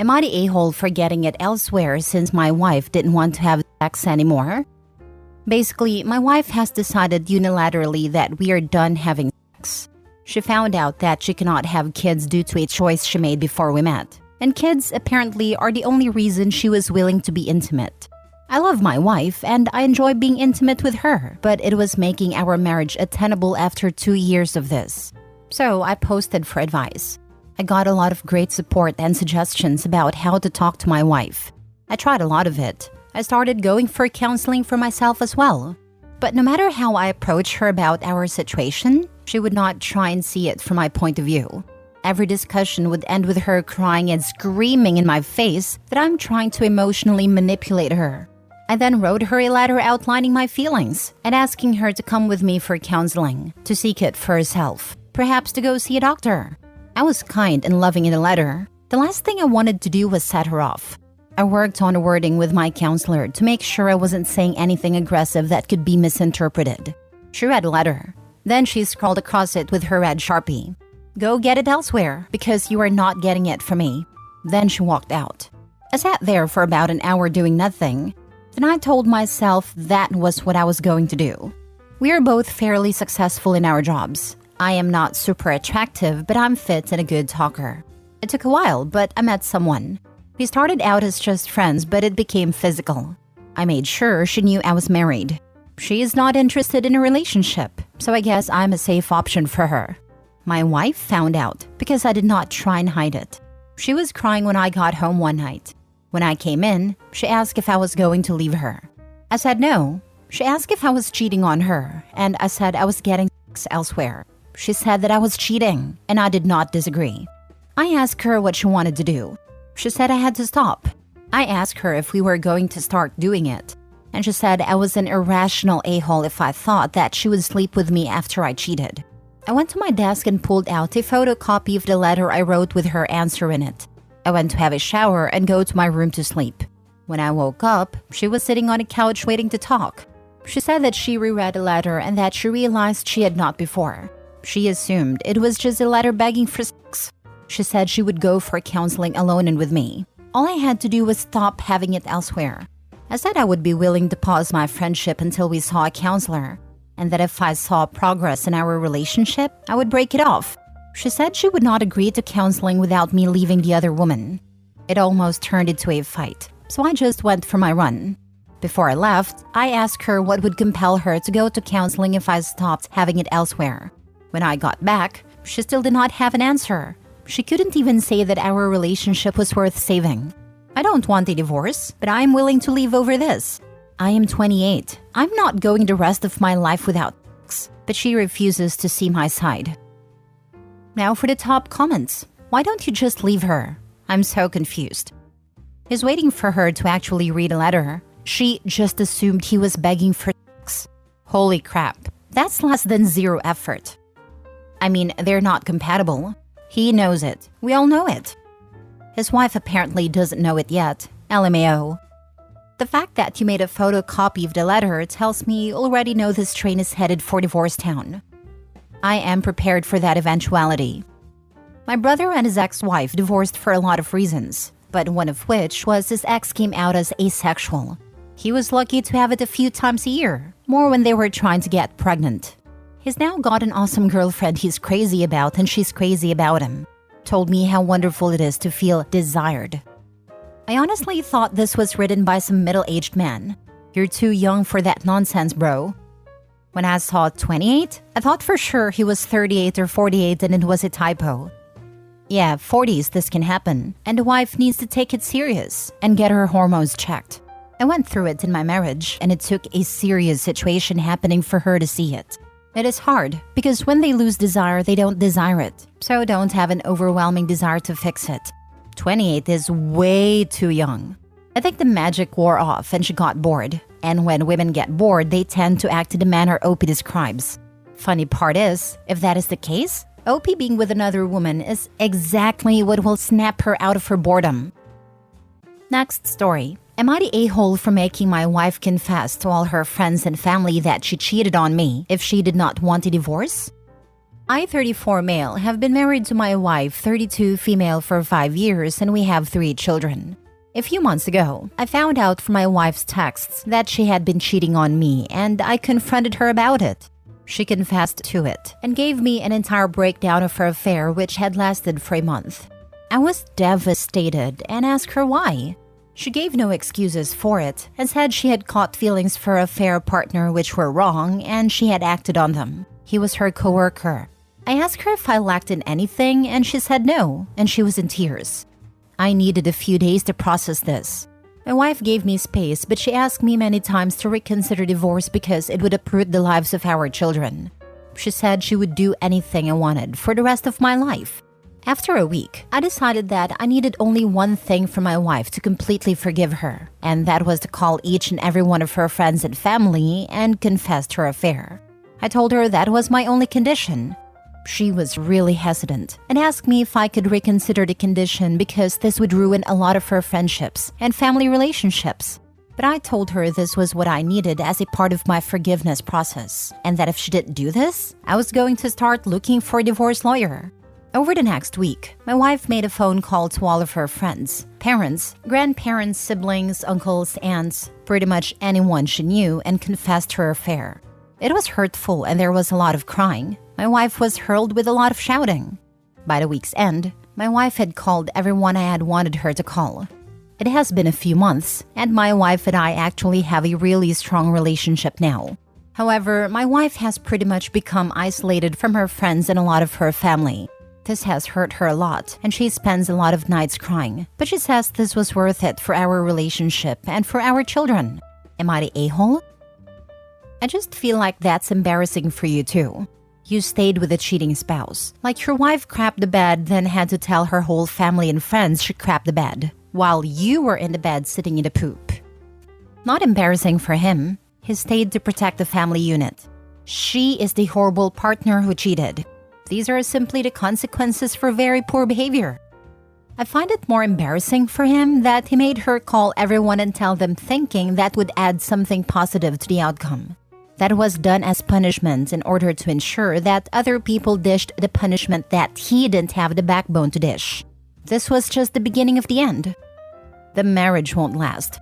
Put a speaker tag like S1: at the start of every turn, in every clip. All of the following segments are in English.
S1: Am I the a-hole for getting it elsewhere since my wife didn't want to have sex anymore? Basically, my wife has decided unilaterally that we are done having sex. She found out that she cannot have kids due to a choice she made before we met. And kids apparently are the only reason she was willing to be intimate. I love my wife and I enjoy being intimate with her, but it was making our marriage untenable after 2 years of this. So I posted for advice. I got a lot of great support and suggestions about how to talk to my wife. I tried a lot of it. I started going for counseling for myself as well. But no matter how I approached her about our situation, she would not try and see it from my point of view. Every discussion would end with her crying and screaming in my face that I'm trying to emotionally manipulate her. I then wrote her a letter outlining my feelings and asking her to come with me for counseling, to seek it for herself, perhaps to go see a doctor. I was kind and loving in the letter. The last thing I wanted to do was set her off. I worked on the wording with my counselor to make sure I wasn't saying anything aggressive that could be misinterpreted. She read the letter. Then she scrawled across it with her red Sharpie. "Go get it elsewhere because you are not getting it from me." Then she walked out. I sat there for about an hour doing nothing. Then I told myself that was what I was going to do. We are both fairly successful in our jobs. I am not super attractive, but I'm fit and a good talker. It took a while, but I met someone. We started out as just friends, but it became physical. I made sure she knew I was married. She is not interested in a relationship, so I guess I'm a safe option for her. My wife found out because I did not try and hide it. She was crying when I got home one night. When I came in, she asked if I was going to leave her. I said no. She asked if I was cheating on her, and I said I was getting sex elsewhere. She said that I was cheating, and I did not disagree. I asked her what she wanted to do. She said I had to stop. I asked her if we were going to start doing it, and she said I was an irrational a-hole if I thought that she would sleep with me after I cheated. I went to my desk and pulled out a photocopy of the letter I wrote with her answer in it. I went to have a shower and go to my room to sleep. When I woke up, she was sitting on a couch waiting to talk. She said that she reread the letter and that she realized she had not before. She assumed it was just a letter begging for sex. She said she would go for counseling alone and with me. All I had to do was stop having it elsewhere. I said I would be willing to pause my friendship until we saw a counselor, and that if I saw progress in our relationship, I would break it off. She said she would not agree to counseling without me leaving the other woman. It almost turned into a fight, so I just went for my run. Before I left, I asked her what would compel her to go to counseling if I stopped having it elsewhere. When I got back, she still did not have an answer. She couldn't even say that our relationship was worth saving. I don't want a divorce, but I am willing to leave over this. I am 28. I'm not going the rest of my life without sex, but she refuses to see my side. Now for the top comments. Why don't you just leave her? I'm so confused. He's waiting for her to actually read a letter. She just assumed he was begging for sex. Holy crap. That's less than zero effort. I mean, they're not compatible. He knows it. We all know it. His wife apparently doesn't know it yet. LMAO. The fact that you made a photocopy of the letter tells me you already know this train is headed for Divorce Town. I am prepared for that eventuality. My brother and his ex-wife divorced for a lot of reasons, but one of which was his ex came out as asexual. He was lucky to have it a few times a year, more when they were trying to get pregnant. He's now got an awesome girlfriend he's crazy about and she's crazy about him. Told me how wonderful it is to feel desired. I honestly thought this was written by some middle-aged man. You're too young for that nonsense, bro. When I saw 28, I thought for sure he was 38 or 48 and it was a typo. Yeah, 40s this can happen, and the wife needs to take it serious and get her hormones checked. I went through it in my marriage, and it took a serious situation happening for her to see it. It is hard, because when they lose desire, they don't desire it, so don't have an overwhelming desire to fix it. 28 is way too young. I think the magic wore off and she got bored. And when women get bored, they tend to act in the manner OP describes. Funny part is, if that is the case, OP being with another woman is exactly what will snap her out of her boredom. Next story. Am I the a-hole for making my wife confess to all her friends and family that she cheated on me if she did not want a divorce? I, 34 male, have been married to my wife, 32 female, for 5 years, and we have 3 children. A few months ago, I found out from my wife's texts that she had been cheating on me, and I confronted her about it. She confessed to it and gave me an entire breakdown of her affair, which had lasted for a month. I was devastated and asked her why. She gave no excuses for it and said she had caught feelings for her affair partner which were wrong and she had acted on them. He was her coworker. I asked her if I lacked in anything and she said no, and she was in tears. I needed a few days to process this. My wife gave me space, but she asked me many times to reconsider divorce because it would uproot the lives of our children. She said she would do anything I wanted for the rest of my life. After a week, I decided that I needed only one thing from my wife to completely forgive her, and that was to call each and every one of her friends and family and confess her affair. I told her that was my only condition. She was really hesitant and asked me if I could reconsider the condition because this would ruin a lot of her friendships and family relationships. But I told her this was what I needed as a part of my forgiveness process, and that if she didn't do this, I was going to start looking for a divorce lawyer. Over the next week, my wife made a phone call to all of her friends, parents, grandparents, siblings, uncles, aunts, pretty much anyone she knew, and confessed her affair. It was hurtful and there was a lot of crying. My wife was hurled with a lot of shouting. By the week's end, my wife had called everyone I had wanted her to call. It has been a few months, and my wife and I actually have a really strong relationship now. However, my wife has pretty much become isolated from her friends and a lot of her family. This has hurt her a lot, and she spends a lot of nights crying. But she says this was worth it for our relationship and for our children. Am I the a-hole? I just feel like that's embarrassing for you too. You stayed with a cheating spouse. Like your wife crapped the bed, then had to tell her whole family and friends she crapped the bed, while you were in the bed sitting in the poop. Not embarrassing for him. He stayed to protect the family unit. She is the horrible partner who cheated. These are simply the consequences for very poor behavior. I find it more embarrassing for him that he made her call everyone and tell them, thinking that would add something positive to the outcome. That was done as punishment in order to ensure that other people dished the punishment that he didn't have the backbone to dish. This was just the beginning of the end. The marriage won't last.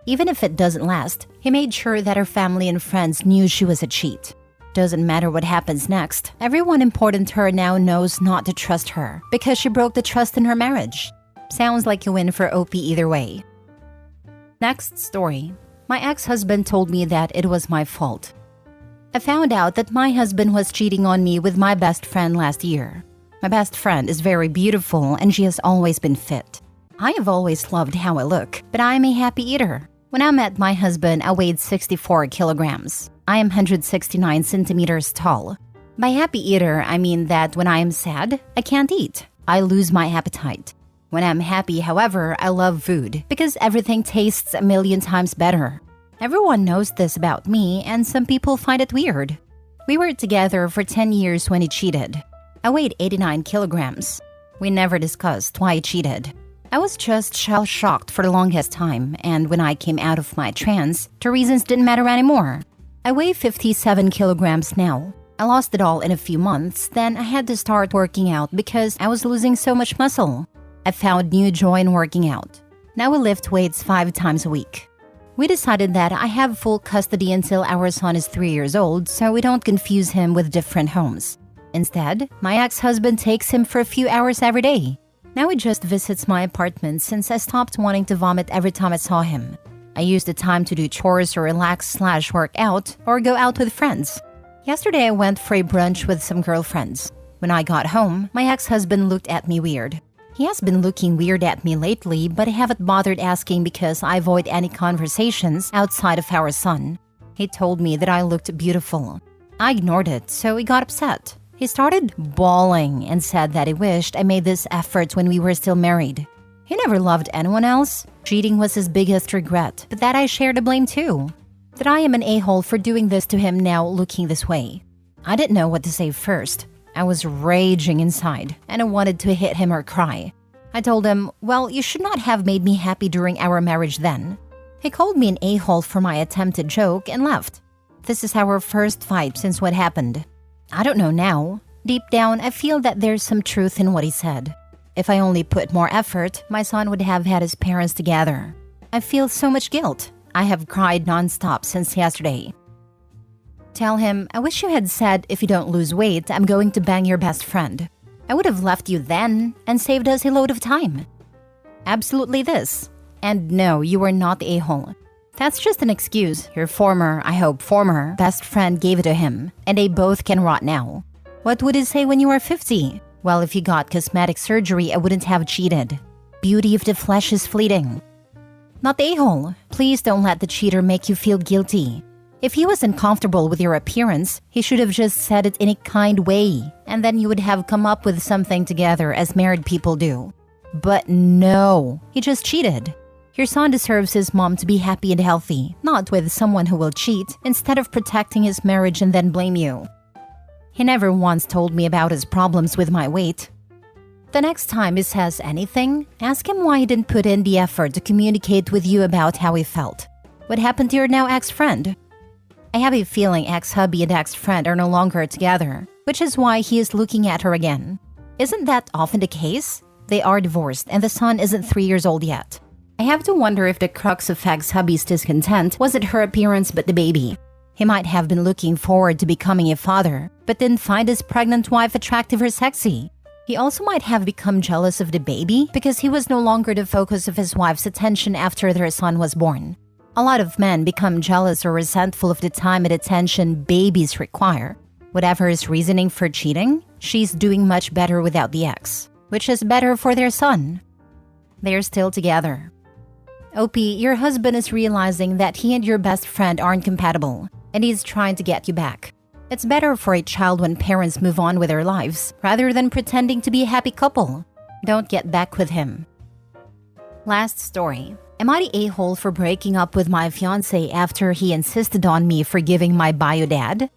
S1: Even if it doesn't last, he made sure that her family and friends knew she was a cheat. Doesn't matter what happens next, everyone important to her now knows not to trust her because she broke the trust in her marriage. Sounds like you win for OP either way. Next story. My ex-husband told me that it was my fault. I found out that my husband was cheating on me with my best friend last year. My best friend is very beautiful and she has always been fit. I have always loved how I look, but I am a happy eater. When I met my husband, I weighed 64 kilograms. I am 169 centimeters tall. By happy eater, I mean that when I am sad, I can't eat. I lose my appetite. When I'm happy, however, I love food because everything tastes a million times better. Everyone knows this about me, and some people find it weird. We were together for 10 years when he cheated. I weighed 89 kilograms. We never discussed why he cheated. I was just shell-shocked for the longest time, and when I came out of my trance, the reasons didn't matter anymore. I weigh 57 kilograms now. I lost it all in a few months, then I had to start working out because I was losing so much muscle. I found new joy in working out. Now we lift weights 5 times a week. We decided that I have full custody until our son is 3 years old, so we don't confuse him with different homes. Instead, my ex-husband takes him for a few hours every day. Now he just visits my apartment since I stopped wanting to vomit every time I saw him. I use the time to do chores or relax/work out or go out with friends. Yesterday I went for a brunch with some girlfriends. When I got home, my ex-husband looked at me weird. He has been looking weird at me lately, but I haven't bothered asking because I avoid any conversations outside of our son. He told me that I looked beautiful. I ignored it, so he got upset. He started bawling and said that he wished I made this effort when we were still married. He never loved anyone else. Cheating was his biggest regret, but that I share the blame too. That I am an a-hole for doing this to him now looking this way. I didn't know what to say first. I was raging inside, and I wanted to hit him or cry. I told him, well, you should not have made me happy during our marriage then. He called me an a-hole for my attempted joke and left. This is our first fight since what happened. I don't know now. Deep down, I feel that there's some truth in what he said. If I only put more effort, my son would have had his parents together. I feel so much guilt. I have cried nonstop since yesterday. Tell him, I wish you had said, if you don't lose weight, I'm going to bang your best friend. I would have left you then and saved us a load of time. Absolutely this. And no, you are not the a-hole. That's just an excuse. Your former best friend gave it to him, and they both can rot now. What would he say when you are 50? Well, if you got cosmetic surgery, I wouldn't have cheated. Beauty of the flesh is fleeting. Not the a-hole. Please don't let the cheater make you feel guilty. If he was uncomfortable with your appearance, he should have just said it in a kind way, and then you would have come up with something together as married people do. But no, he just cheated. Your son deserves his mom to be happy and healthy, not with someone who will cheat instead of protecting his marriage and then blame you. He never once told me about his problems with my weight. The next time he says anything, ask him why he didn't put in the effort to communicate with you about how he felt. What happened to your now ex-friend? I have a feeling ex-hubby and ex-friend are no longer together, which is why he is looking at her again. Isn't that often the case? They are divorced and the son isn't 3 years old yet. I have to wonder if the crux of ex-hubby's discontent wasn't her appearance but the baby. He might have been looking forward to becoming a father, but didn't find his pregnant wife attractive or sexy. He also might have become jealous of the baby because he was no longer the focus of his wife's attention after their son was born. A lot of men become jealous or resentful of the time and attention babies require. Whatever his reasoning for cheating, she's doing much better without the ex, which is better for their son. They're still together. OP, your husband is realizing that he and your best friend aren't compatible, and he's trying to get you back. It's better for a child when parents move on with their lives, rather than pretending to be a happy couple. Don't get back with him. Last story. Am I the a-hole for breaking up with my fiance after he insisted on me forgiving my bio dad?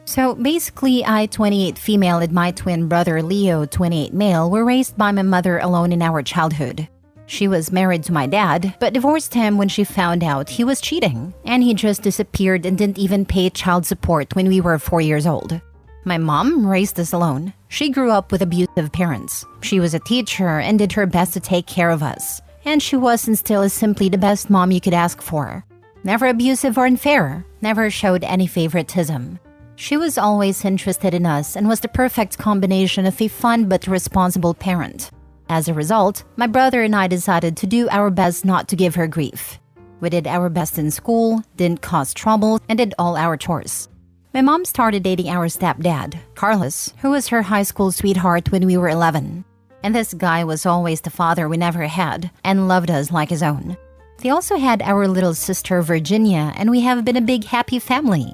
S1: So basically, I, 28 female, and my twin brother Leo, 28 male, were raised by my mother alone in our childhood. She was married to my dad, but divorced him when she found out he was cheating, and he just disappeared and didn't even pay child support when we were 4 years old. My mom raised us alone. She grew up with abusive parents. She was a teacher and did her best to take care of us. And she was and still is simply the best mom you could ask for. Never abusive or unfair, never showed any favoritism. She was always interested in us and was the perfect combination of a fun but responsible parent. As a result, my brother and I decided to do our best not to give her grief. We did our best in school, didn't cause trouble, and did all our chores. My mom started dating our stepdad, Carlos, who was her high school sweetheart when we were 11. And this guy was always the father we never had and loved us like his own. They also had our little sister Virginia, and we have been a big happy family.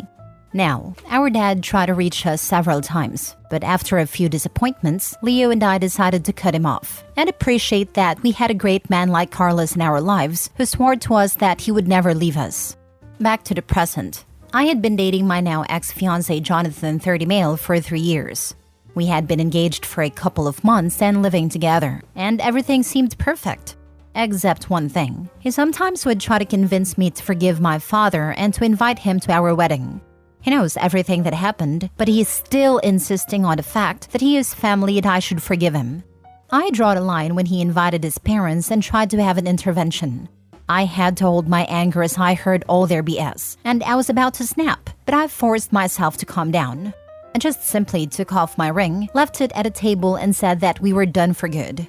S1: Now, our dad tried to reach us several times, but after a few disappointments, Leo and I decided to cut him off and appreciate that we had a great man like Carlos in our lives who swore to us that he would never leave us. Back to the present. I had been dating my now ex-fiancé Jonathan, 30 male, for 3 years. We had been engaged for a couple of months and living together, and everything seemed perfect. Except one thing. He sometimes would try to convince me to forgive my father and to invite him to our wedding. He knows everything that happened, but he is still insisting on the fact that he is family and I should forgive him. I draw the line when he invited his parents and tried to have an intervention. I had to hold my anger as I heard all their BS, and I was about to snap, but I forced myself to calm down. I just simply took off my ring, left it at a table, and said that we were done for good.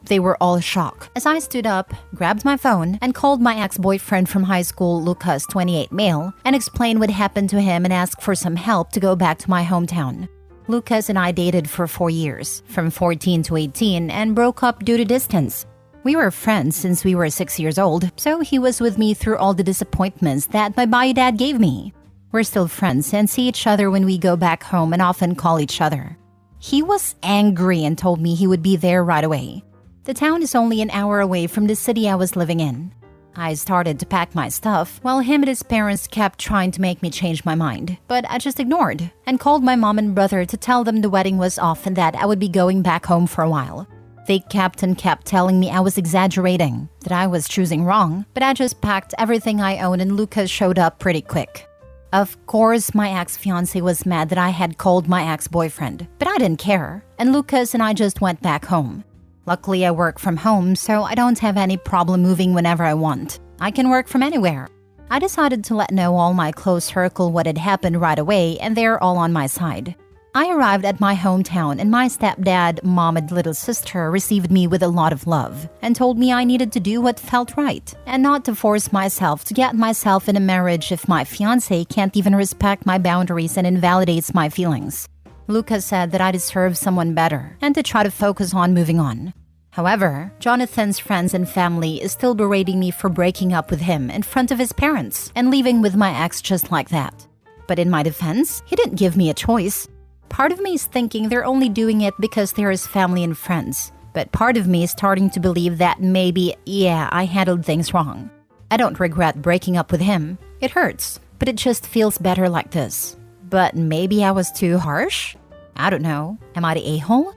S1: They were all shocked as I stood up, grabbed my phone, and called my ex-boyfriend from high school, Lucas, 28 male, and explained what happened to him and asked for some help to go back to my hometown. Lucas and I dated for 4 years, from 14 to 18, and broke up due to distance. We were friends since we were 6 years old, so he was with me through all the disappointments that my bio dad gave me. We're still friends and see each other when we go back home and often call each other. He was angry and told me he would be there right away. The town is only an hour away from the city I was living in. I started to pack my stuff while him and his parents kept trying to make me change my mind, but I just ignored and called my mom and brother to tell them the wedding was off and that I would be going back home for a while. They kept telling me I was exaggerating, that I was choosing wrong, but I just packed everything I owned and Lucas showed up pretty quick. Of course, my ex-fiance was mad that I had called my ex-boyfriend, but I didn't care, and Lucas and I just went back home. Luckily, I work from home, so I don't have any problem moving whenever I want. I can work from anywhere. I decided to let know all my close circle what had happened right away, and they're all on my side. I arrived at my hometown, and my stepdad, mom, and little sister received me with a lot of love and told me I needed to do what felt right and not to force myself to get myself in a marriage if my fiance can't even respect my boundaries and invalidates my feelings. Lucas said that I deserve someone better and to try to focus on moving on. However, Jonathan's friends and family is still berating me for breaking up with him in front of his parents and leaving with my ex just like that. But in my defense, he didn't give me a choice. Part of me is thinking they're only doing it because they're his family and friends. But part of me is starting to believe that maybe, I handled things wrong. I don't regret breaking up with him. It hurts, but it just feels better like this. But maybe I was too harsh? I don't know. Am I the a-hole?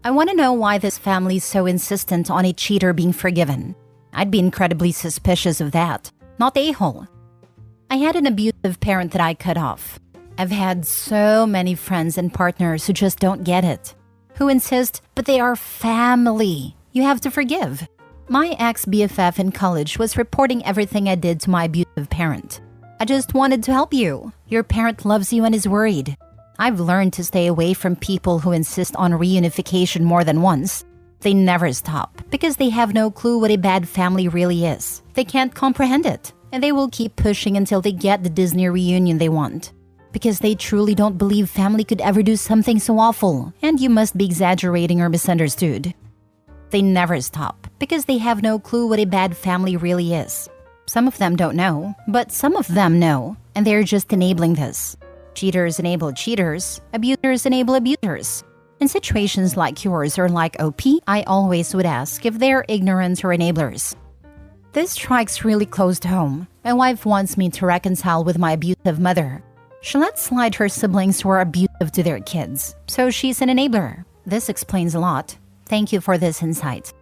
S1: I want to know why this family is so insistent on a cheater being forgiven. I'd be incredibly suspicious of that. Not the a-hole. I had an abusive parent that I cut off. I've had so many friends and partners who just don't get it. Who insist, but they are family. You have to forgive. My ex-BFF in college was reporting everything I did to my abusive parent. I just wanted to help you. Your parent loves you and is worried. I've learned to stay away from people who insist on reunification more than once. They never stop because they have no clue what a bad family really is. They can't comprehend it, and they will keep pushing until they get the Disney reunion they want. Because they truly don't believe family could ever do something so awful, and you must be exaggerating or misunderstood. They never stop because they have no clue what a bad family really is. Some of them don't know, but some of them know, and they're just enabling this. Cheaters enable cheaters, abusers enable abusers. In situations like yours or like OP, I always would ask if they're ignorant or enablers. This strikes really close to home. My wife wants me to reconcile with my abusive mother. She lets slide her siblings who are abusive to their kids, so she's an enabler. This explains a lot. Thank you for this insight.